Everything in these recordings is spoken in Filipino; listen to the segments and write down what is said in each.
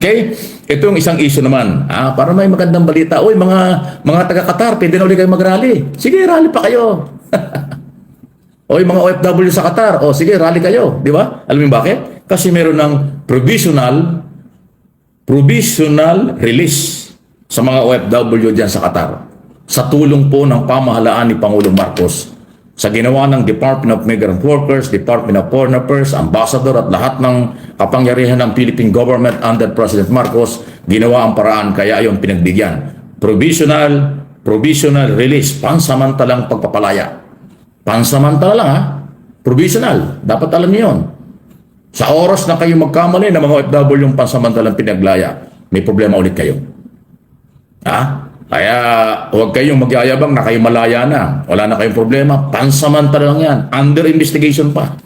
Okay? Ito yung isang issue naman. Para may magandang balita. Uy, mga taga-Qatar, pwede na ulit kayo mag-rally. Sige, rally pa kayo. O yung mga OFW sa Qatar, o sige, rally kayo. Di ba? Alam mo bakit? Kasi meron ng provisional release sa mga OFW dyan sa Qatar. Sa tulong po ng pamahalaan ni Pangulong Marcos sa ginawa ng Department of Migrant Workers, Department of Foreign Affairs, Ambassador at lahat ng kapangyarihan ng Philippine government under President Marcos, ginawa ang paraan kaya yung pinagbigyan. Provisional release, pansamantalang pagpapalaya. Pansamantala lang provisional. Dapat alam niyo yun. Sa oras na kayo magkamali ng mga OFW yung pansamantalang pinaglaya, may problema ulit kayo. Kaya huwag kayong magyayabang na kayo malaya na. Wala na kayong problema. Pansamantala lang yan. Under investigation pa.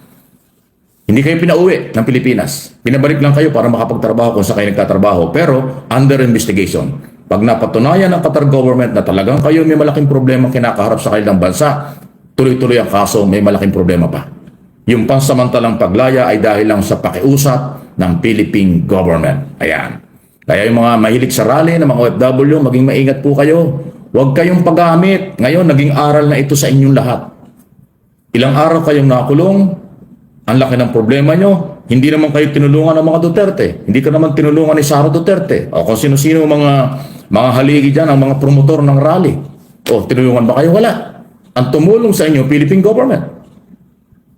Hindi kayo pinauwi ng Pilipinas. Pinabalik lang kayo para makapagtrabaho kung sa kayo nagtatrabaho. Pero under investigation. Pag napatunayan ng Qatar government na talagang kayo may malaking problema kinakaharap sa kanilang bansa, tuloy-tuloy ang kaso, may malaking problema pa. Yung pansamantalang paglaya ay dahil lang sa pakiusap ng Philippine government. Ayan. Kaya yung mga mahilig sa rally ng mga OFW, maging maingat po kayo. Huwag kayong paggamit. Ngayon, naging aral na ito sa inyong lahat. Ilang araw kayong nakulong, ang laki ng problema nyo. Hindi naman kayo tinulungan ng mga Duterte. Hindi ka naman tinulungan ni Sara Duterte. O kung sino-sino mga haligi dyan, ang mga promotor ng rally. O, tinulungan ba kayo? Wala. Ang tumulong sa inyo, Philippine government.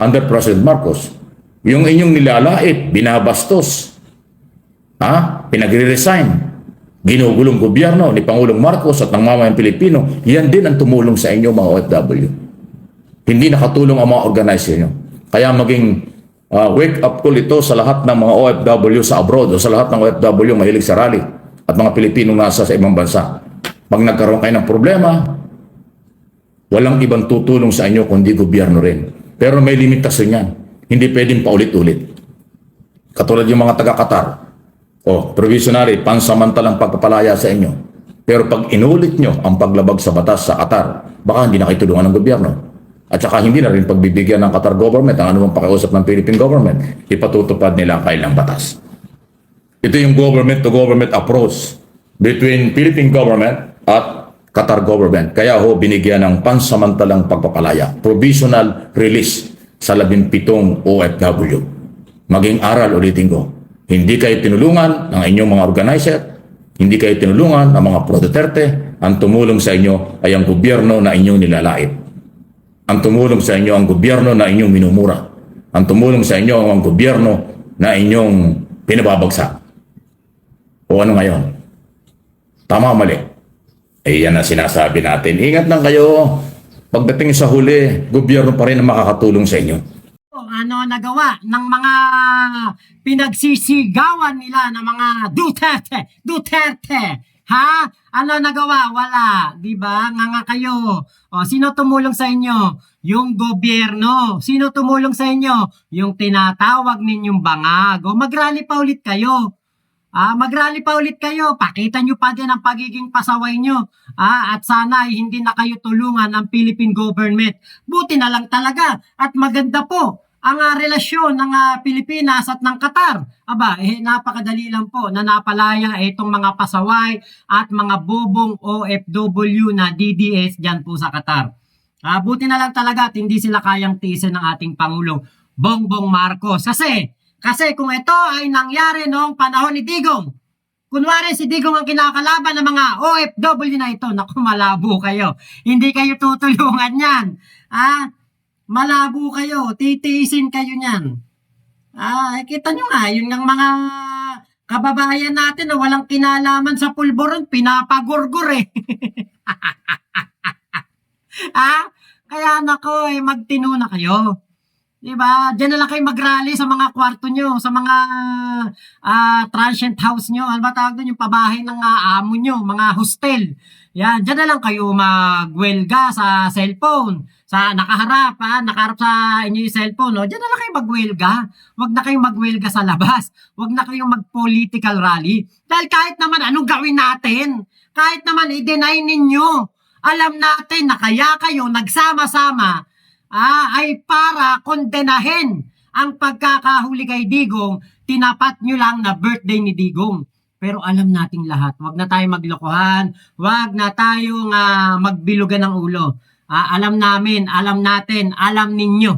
Under President Marcos. Yung inyong nilalait, binabastos. Pinagre-resign. Ginugulong gobyerno ni Pangulong Marcos at ng mamayang Pilipino, yan din ang tumulong sa inyo mga OFW. Hindi nakatulong ang mga organizer nyo. Kaya maging wake-up call ito sa lahat ng mga OFW sa abroad o sa lahat ng OFW mahilig sa rally at mga Pilipinong nasa sa ibang bansa. Pag nagkaroon kayo ng problema, walang ibang tutulong sa inyo kundi gobyerno rin. Pero may limitasyon yan. Hindi pwedeng paulit-ulit. Katulad yung mga taga-Qatar. Provisionary, pansamantalang pagpapalaya sa inyo. Pero pag inulit nyo ang paglabag sa batas sa Qatar, baka hindi na kayo tulungan ng gobyerno. At saka hindi na rin pagbibigyan ng Qatar government ang anumang pakiusap ng Philippine government. Ipatutupad nila ang kailang batas. Ito yung government-to-government approach between Philippine government at Qatar government. Kaya binigyan ng pansamantalang pagpapalaya. Provisional release sa 17 OFW. Maging aral ulitin ko. Hindi kayo tinulungan ng inyong mga organizer, hindi kayo tinulungan ng mga pro-Duterte, ang tumulong sa inyo ay ang gobyerno na inyong nilalait. Ang tumulong sa inyo ang gobyerno na inyong minumura. Ang tumulong sa inyo ang gobyerno na inyong pinababagsak. O ano ngayon? Tama o mali? Yan ang sinasabi natin. Ingat lang kayo. Pagdating sa huli, gobyerno pa rin ang makakatulong sa inyo. Ano nagawa ng mga pinagsisigawan nila ng mga Duterte? Ano nagawa? Wala, 'di ba? Nga kayo. Sino tumulong sa inyo? Yung gobyerno. Sino tumulong sa inyo? Yung tinatawag ninyong bangag. Mag-rally pa ulit kayo. Mag-rally pa ulit kayo. Pakita nyo pa din ang pagiging pasaway nyo. At sana hindi na kayo tulungan ng Philippine government. Buti na lang talaga. At maganda po ang relasyon ng Pilipinas at ng Qatar. Napakadali lang po na napalaya itong mga pasaway at mga bobong OFW na DDS dyan po sa Qatar. Buti na lang talaga at hindi sila kayang tiisin ng ating Pangulong Bongbong Marcos. Kasi kung ito ay nangyari noong panahon ni Digong, kunwari si Digong ang kinakalaban ng mga OFW na ito, naku, malabo kayo. Hindi kayo tutulungan yan. Malabo kayo, titiisin kayo niyan. Kita nyo nga, yun ng mga kababayan natin na walang kinalaman sa pulburon, pinapagurgur eh. Kaya nako, magtino na kayo. Diba? Diyan na lang kayo mag-rally sa mga kwarto nyo, sa mga transient house nyo. Ano ba tawag doon? Yung pabahay ng amo nyo, mga hostel. Yan, diyan na lang kayo magwelga sa cellphone. Sa nakaharap, nakaharap sa inyo yung cellphone. Diyan na lang kayo magwelga. Huwag na kayong magwelga sa labas. Huwag na kayong mag-political rally. Dahil kahit naman anong gawin natin, kahit naman i-deny ninyo, alam natin na kaya kayo nagsama-sama ay para kondenahin ang pagkakahuli kay Digong, tinapat nyo lang na birthday ni Digong. Pero alam nating lahat, wag na tayong maglokohan, wag na tayong magbilugan ng ulo. Alam namin, alam natin, alam ninyo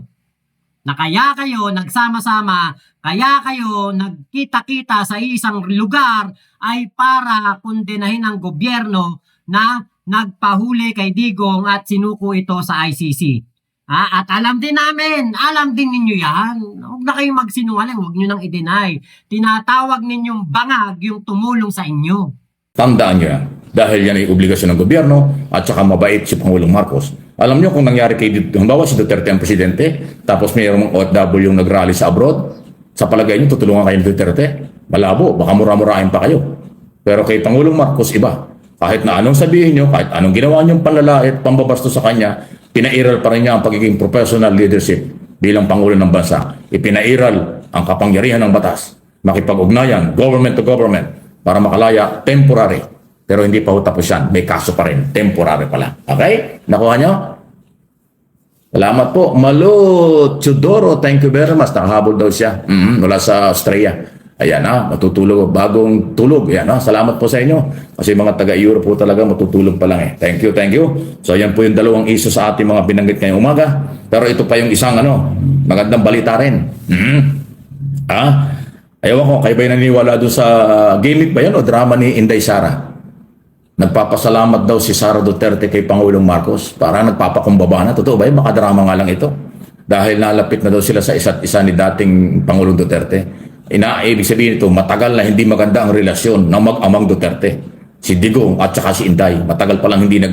na kaya kayo nagsama-sama, kaya kayo nagkita-kita sa isang lugar ay para kondenahin ang gobyerno na nagpahuli kay Digong at sinuko ito sa ICC. At alam din namin, alam din ninyo yan. Huwag na kayong magsinungaling, huwag nyo nang i-deny. Tinatawag ninyong bangag yung tumulong sa inyo. Tandaan nyo yan. Dahil yan ay obligasyon ng gobyerno at saka mabait si Pangulong Marcos. Alam nyo kung nangyari kay halimbawa si Duterte ang presidente, tapos mayroong OFW yung nag-rally sa abroad, sa palagay nyo tutulungan kayo ni Duterte? Malabo, baka mura-murahin pa kayo. Pero kay Pangulong Marcos iba. Kahit na anong sabihin nyo, kahit anong ginawa nyong panlalait, pambabasto sa kanya, pinairal pa rin niya ang pagiging professional leadership bilang Pangulo ng Bansa. Ipinairal ang kapangyarihan ng batas, makipag-ugnayan, government to government, para makalaya, temporary. Pero hindi pa ho tapos yan, may kaso pa rin, temporary pala. Okay? Nakuha nyo? Salamat po. Malo Chudoro, thank you very much. Nakahabol daw siya. Mula sa Australia. Ayan na, matutulog. Bagong tulog. Ayan na, salamat po sa inyo. Kasi mga taga-Europe po talaga matutulog pa lang eh. Thank you, thank you. So yan po yung dalawang issue sa ating mga binanggit ngayong umaga. Pero ito pa yung isang magandang balita rin. Ayaw ko, kayo ba'y naniniwala doon sa gimmick ba yan o drama ni Inday Sara? Nagpapasalamat daw si Sara Duterte kay Pangulong Marcos. Parang nagpapakumbaba na. Totoo ba yun? Makadrama nga lang ito. Dahil nalapit na daw sila sa isa't isa ni dating Pangulong Duterte. Ibig sabihin ito, matagal na hindi maganda ang relasyon ng mag-amang Duterte. Si Digong at saka si Inday. Matagal palang hindi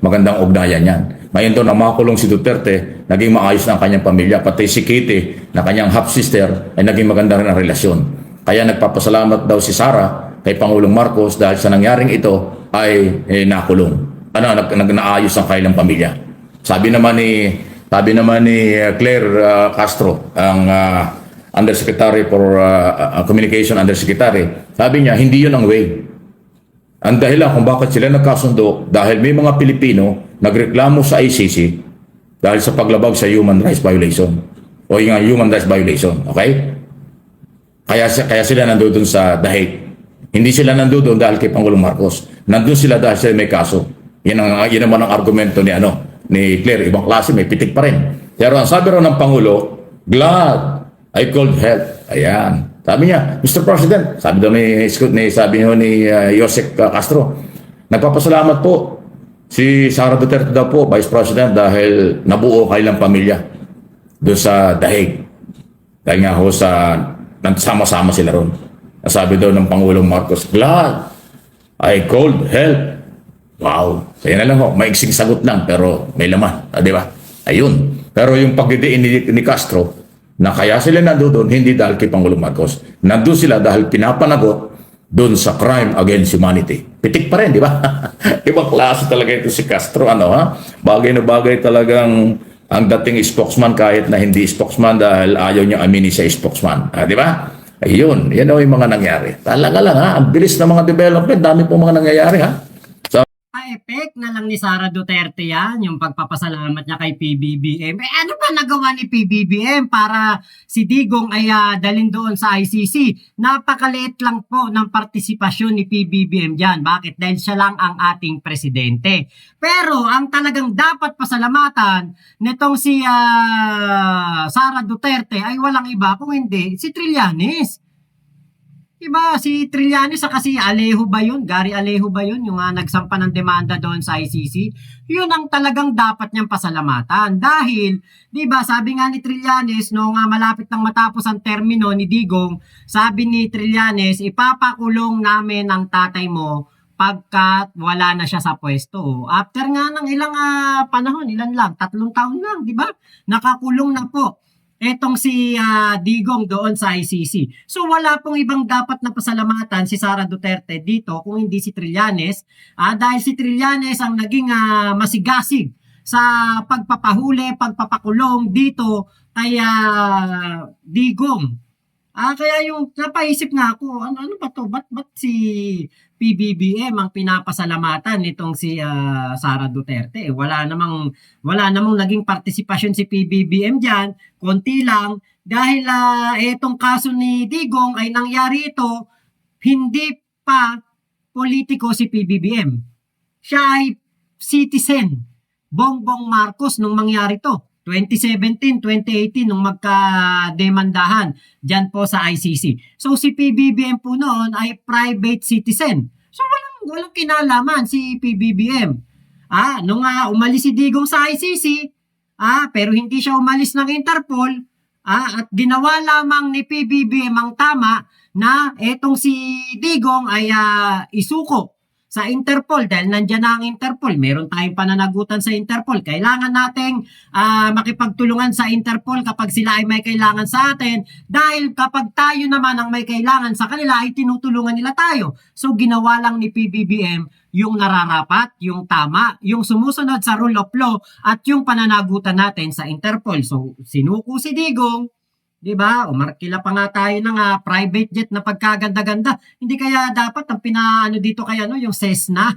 magandang ugnayan yan. Ngayon doon, ang makulong si Duterte, naging maayos na ang kanyang pamilya. Pati si Kitty, na kanyang half-sister, ay naging maganda rin ang relasyon. Kaya nagpapasalamat daw si Sara kay Pangulong Marcos dahil sa nangyaring ito ay nakulong. Naayos ang kanilang pamilya. Sabi naman ni Claire Castro, ang Undersecretary for Communication Undersecretary, sabi niya, hindi yun ang way. Ang dahilan kung bakit sila nagkasundo, dahil may mga Pilipino nagreklamo sa ICC dahil sa paglabag sa human rights violation o yung human rights violation. Okay? Kaya sila nandoon sa The Hague. Hindi sila nandoon dahil kay Pangulong Marcos. Nandun sila dahil sila may kaso. Yan naman ang argumento ni Claire. Ibang klase, may pitik pa rin. Pero ang sabi raw ng Pangulo, glad I called help. Ayan. Sabi niya, Mr. President, sabi ni Yosek Castro, nagpapasalamat po si Sara Duterte daw po, Vice President, dahil nabuo kailang pamilya doon sa The Hague. Dahil nga ho sama-sama sila ron. Sabi daw ng Pangulong Marcos, glad I called help. Wow. Kaya na lang ho, maiksing sagot lang, pero may laman. Di ba? Ayun. Pero yung pagdidiin ni Castro, na kaya sila nandoon, hindi dahil kay Pangulong Marcos. Nandun sila dahil pinapanagot doon sa crime against humanity. Pitik pa rin, di ba? Ibang klase talaga ito si Castro. Bagay na bagay talagang ang dating spokesman kahit na hindi spokesman dahil ayaw niya aminin siya spokesman. Di ba? Ayun, yan yung mga nangyari. Talaga lang ang bilis ng mga development, dami po mga nangyayari Effect na lang ni Sara Duterte yan, yung pagpapasalamat niya kay PBBM. Ano ba nagawa ni PBBM para si Digong ay dalhin doon sa ICC? Napakaliit lang po ng partisipasyon ni PBBM dyan. Bakit? Dahil siya lang ang ating presidente. Pero ang talagang dapat pasalamatan nitong si Sara Duterte ay walang iba kung hindi si Trillanes. Diba, si Trillanes sa kasi Alejo ba yun? Gary Alejo ba yun? Yung nagsampa ng demanda doon sa ICC. Yun ang talagang dapat niyang pasalamatan. Dahil, diba, sabi nga ni Trillanes, nung malapit nang matapos ang termino ni Digong, sabi ni Trillanes, ipapakulong namin ang tatay mo pagkat wala na siya sa pwesto. After nga ng ilang panahon, ilan lang, 3 taon lang, diba? Nakakulong na po etong si Digong doon sa ICC. So wala pong ibang dapat na pasalamatan si Sara Duterte dito kung hindi si Trillanes dahil si Trillanes ang naging masigasig sa pagpapahuli, pagpapakulong dito kay Digong. Kaya yung napaisip nga ako, ano ba to? Ba't si PBBM ang pinapasalamatan nitong si Sara Duterte? Wala namang naging partisipasyon si PBBM diyan, konti lang dahil etong kaso ni Digong ay nangyari ito hindi pa politiko si PBBM. Siya ay citizen. Bongbong Marcos nung mangyari to. 2017, 2018 nung magka-demandahan dyan po sa ICC. So si PBBM po noon ay private citizen. So walang kinalaman si PBBM. Nung umalis si Digong sa ICC, pero hindi siya umalis ng Interpol, at ginawa lamang ni PBBM ang tama na etong si Digong ay isuko sa Interpol dahil nandiyan na ang Interpol. Meron tayong pananagutan sa Interpol. Kailangan nating makipagtulungan sa Interpol kapag sila ay may kailangan sa atin dahil kapag tayo naman ang may kailangan sa kanila ay tinutulungan nila tayo. So ginawa lang ni PBBM yung nararapat, yung tama, yung sumusunod sa rule of law at yung pananagutan natin sa Interpol. So sinuko si Digong, di ba? Umarkila pa nga tayo ng private jet na pagkaganda-ganda. Hindi kaya dapat ang pinaano dito kaya yung Cessna?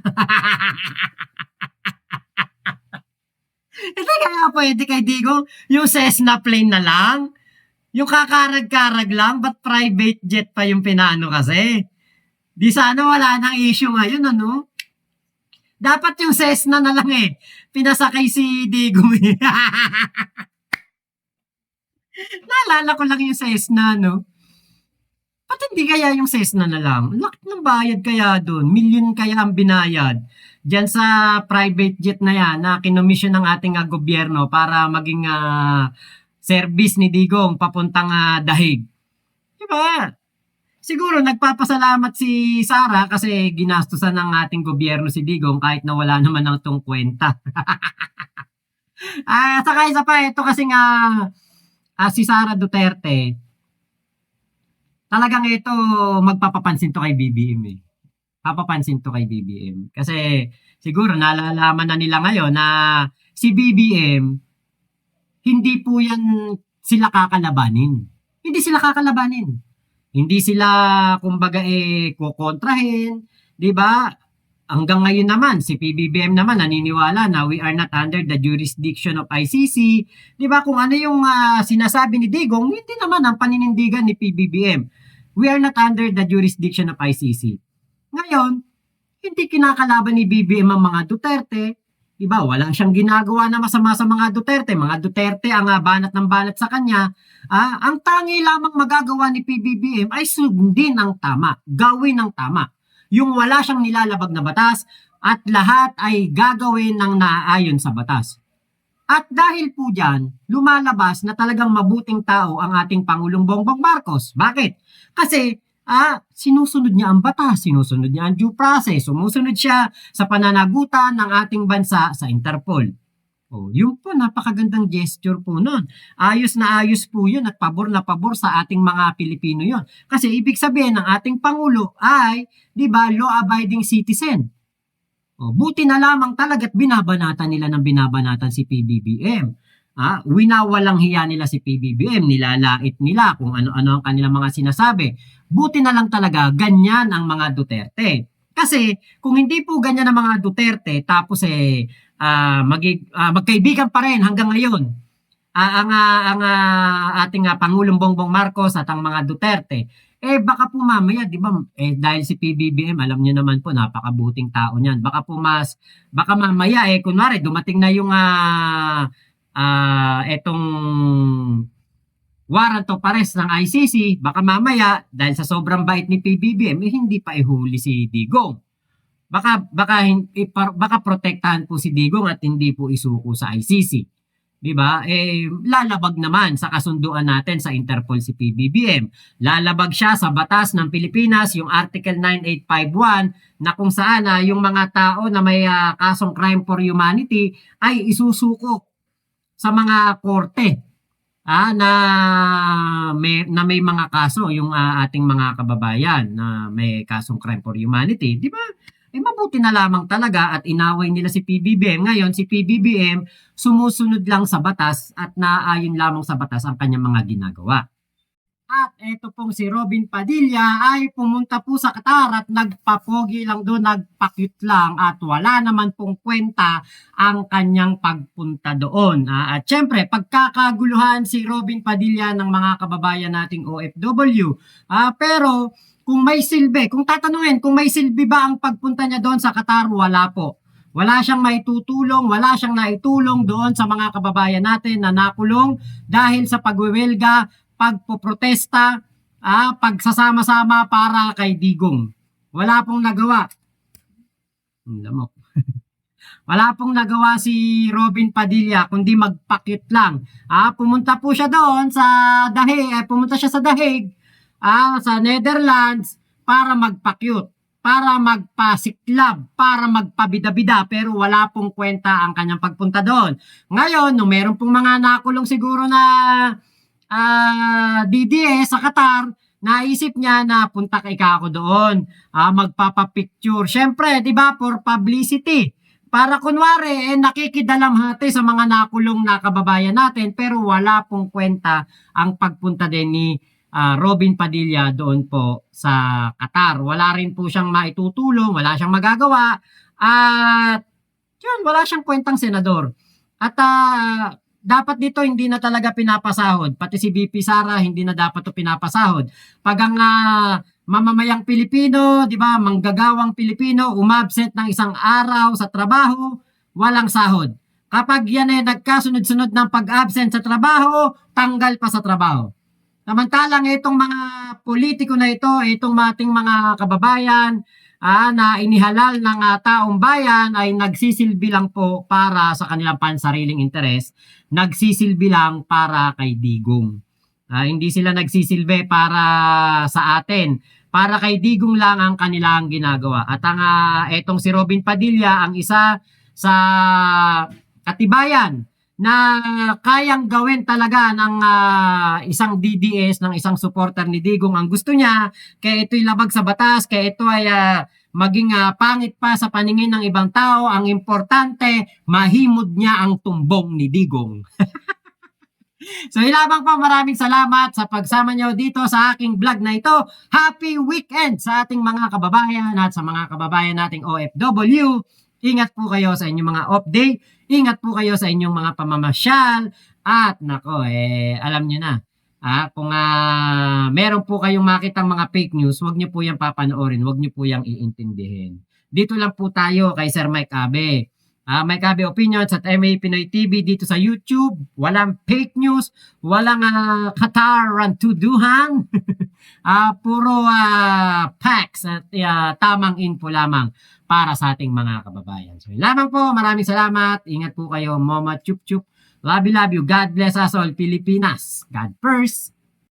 Hindi kaya pwede kay Digong yung Cessna plane na lang? Yung kakarag-karag lang, ba't private jet pa yung pinaano kasi? Di sana wala nang issue ngayon, ano? Dapat yung Cessna na lang pinasakay si Digong Naalala ko lang yung Cessna, no? Ba't hindi kaya yung Cessna na lang? Laki ng bayad kaya doon. Milyon kaya ang binayad. Diyan sa private jet na yan na kinomisyon ng ating gobyerno para maging service ni Digong papuntang Dahig. Diba? Siguro nagpapasalamat si Sara kasi ginastusan ng ating gobyerno si Digong kahit na wala naman ng itong kwenta. Saka isa pa, ito kasi si Sara Duterte, talagang ito magpapapansin to kay BBM Papapansin to kay BBM. Kasi siguro nalalaman na nila ngayon na si BBM, hindi po yan sila kakalabanin. Hindi sila kakalabanin. Hindi sila, kumbaga, kukontrahin. Diba? Hanggang ngayon naman, si PBBM naman naniniwala na we are not under the jurisdiction of ICC. Di ba? Kung ano yung sinasabi ni Digong, hindi naman ang paninindigan ni PBBM. We are not under the jurisdiction of ICC. Ngayon, hindi kinakalaban ni BBM ang mga Duterte. Di ba? Wala siyang ginagawa na masama sa mga Duterte. Mga Duterte ang banat ng banat sa kanya. Ang tangi lamang magagawa ni PBBM ay sundin ang tama. Gawin ang tama. Yung wala siyang nilalabag na batas at lahat ay gagawin ng naaayon sa batas. At dahil po dyan, lumalabas na talagang mabuting tao ang ating Pangulong Bongbong Marcos. Bakit? Kasi sinusunod niya ang batas, sinusunod niya ang due process, sumusunod siya sa pananagutan ng ating bansa sa Interpol. Yun po, napakagandang gesture po nun. Ayos na ayos po yun at pabor na pabor sa ating mga Pilipino yun. Kasi ibig sabihin ng ating Pangulo ay, di ba, law-abiding citizen. Buti na lamang talaga't binabanatan nila ng binabanatan si PBBM. Winawalang hiya nila si PBBM, nilalait nila kung ano-ano ang kanilang mga sinasabi. Buti na lang talaga, ganyan ang mga Duterte. Kasi kung hindi po ganyan ang mga Duterte, tapos magkaibigan pa rin hanggang ngayon ang ating Pangulong Bongbong Marcos at ang mga Duterte, baka po mamaya, di ba, dahil si PBBM, alam niyo naman po, napakabuting tao niyan. Baka mamaya, kunwari, dumating na yung etong warrant of arrest ng ICC, baka mamaya, dahil sa sobrang bait ni PBBM, hindi pa ihuli si Digong. Baka protektahan po si Digong at hindi po isuko sa ICC. Di ba? Lalabag naman sa kasunduan natin sa Interpol si PBBM. Lalabag siya sa batas ng Pilipinas, yung Article 9851, na kung saan yung mga tao na may kasong crime for humanity ay isusuko sa mga korte na may mga kaso, yung ating mga kababayan na may kasong crime for humanity. Di ba? Mabuti na lamang talaga at inaway nila si PBBM. Ngayon, si PBBM sumusunod lang sa batas at naayon lamang sa batas ang kanyang mga ginagawa. At eto pong si Robin Padilla ay pumunta po sa Qatar at nagpapogi lang doon, nagpakyut lang at wala naman pong kwenta ang kanyang pagpunta doon. At syempre, pagkakaguluhan si Robin Padilla ng mga kababayan nating OFW. Pero kung may silbi, kung tatanungin, kung may silbi ba ang pagpunta niya doon sa Qatar, wala po. Wala siyang maitutulong, wala siyang naitulong doon sa mga kababayan natin na nakulong dahil sa pagwewelga, pagpoprotesta, pagsasama-sama para kay Digong. Wala pong nagawa. Alam mo. Wala pong nagawa si Robin Padilla kundi magpakit lang. Pumunta po siya doon sa Dahig, pumunta siya sa Dahig, sa Netherlands para magpakyut, para magpasiklab, para magpabida-bida, pero wala pong kwenta ang kanyang pagpunta doon. Ngayon, nung meron pong mga nakulong siguro na DDS sa Qatar, naisip niya na punta kay ako doon, magpapapicture. Syempre, di ba, for publicity. Para kunwari, nakikidalamhati sa mga nakulong na kababayan natin, pero wala pong kwenta ang pagpunta din ni Robin Padilla doon po sa Qatar. Wala rin po siyang maitutulong, wala siyang magagawa, at yun, wala siyang kwentang senador. At dapat dito hindi na talaga pinapasahod. Pati si VP Sara hindi na dapat to pinapasahod. Pag ang mamamayang Pilipino, di ba, manggagawang Pilipino, umabsent ng isang araw sa trabaho, walang sahod. Kapag yan ay nagkasunod-sunod ng pag-absent sa trabaho, tanggal pa sa trabaho. Samantalang itong mga politiko na ito, itong ating mga kababayan na inihalal ng taong bayan ay nagsisilbi lang po para sa kanilang pansariling interes, nagsisilbi lang para kay Digong. Hindi sila nagsisilbi para sa atin. Para kay Digong lang ang kanilang ginagawa. At ang etong si Robin Padilla ang isa sa katibayan na kayang gawin talaga ng isang DDS, ng isang supporter ni Digong. Ang gusto niya, kaya ito'y labag sa batas, kaya ito ay maging pangit pa sa paningin ng ibang tao. Ang importante, mahimod niya ang tumbong ni Digong. So ilabang po, maraming salamat sa pagsama nyo dito sa aking vlog na ito. Happy weekend sa ating mga kababayan at sa mga kababayan nating OFW. Ingat po kayo sa inyong mga off day. Ingat po kayo sa inyong mga pamamasyal. At nako, alam nyo na. Kung meron po kayong makitang mga fake news, huwag nyo po yung papanoorin. Huwag nyo po yung iintindihin. Dito lang po tayo kay Sir Mike Abe. Mike Abe Opinions at MA Pinoy TV dito sa YouTube. Walang fake news, walang katarantuduhan. Puro facts at tamang info lamang para sa ating mga kababayan. So, lamang po, maraming salamat. Ingat po kayo, Mama Chup Chup. Love you, love you. God bless us all, Pilipinas. God first.